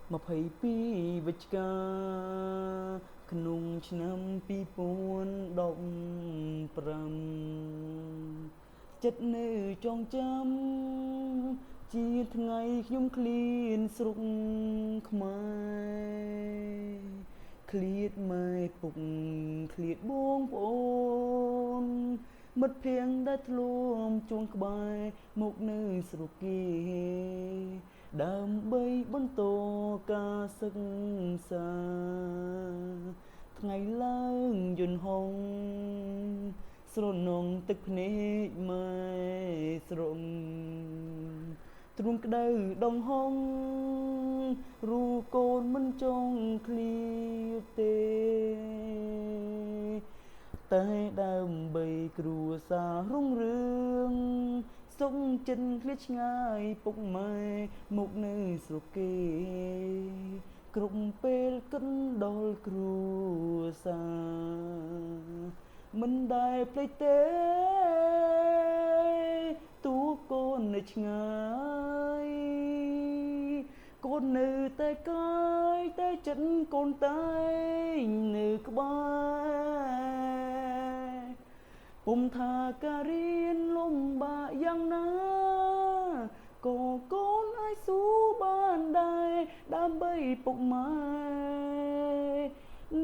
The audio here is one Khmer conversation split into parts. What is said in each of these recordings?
22វិច្ឆិកាក្នុងឆ្នាំ2015ចិត្តនៅចងចាំជាថ្ងៃខ្ញុំឃ្លានស្រុកខ្មែរឃ្លាតម៉ែពុកឃ្លាតបងប្អូនមិត្តភក្តិដែលធ្លាប់ជួងក្បែរមកនៅស្រុកគេដើម្បីបន្តការសិក្សាថ្ងៃឡើងយន្តហងស្រនងទឹកភ្នែកម៉ែស្រុកទ្រូងក្តៅដងហងរូកូនមិនចង់ឃ្លៀបទេតែដើម្បីគ្រួសាររុងរឿងសុខចិត្តឃ្លាតឆ្ងាយពុកម៉ែមកនៅស្រុកគេគ្រប់ពេលគិតដល់គ្រួសារមិនដែលភ្លេចទេទូកូននៅឆ្ងាយកូននៅតែកាយតែចិត្តកូនតែងនៅក្បែរពុំថាការរៀនលំបាកយ៉ាងណាក៏កូនអាចស៊ូបានដែរដើម្បីពុកម៉ែ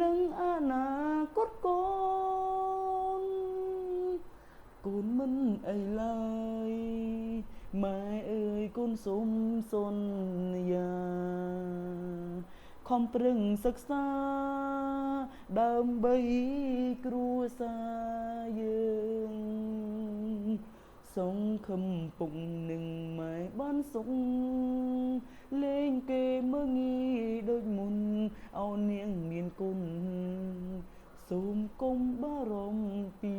និងអនាគតកូនកូនមិនអីឡើយម៉ែអើយកូនសូមសន្យាខំប្រឹងសិក្សាដើម្បីគ្រួសារយើងសង្ឃឹមពុកនិងម៉ែបានសុខលេងគេមើងងាយដូចមុនឲ្យនាងមានគុណសូមកុំបារម្ភពី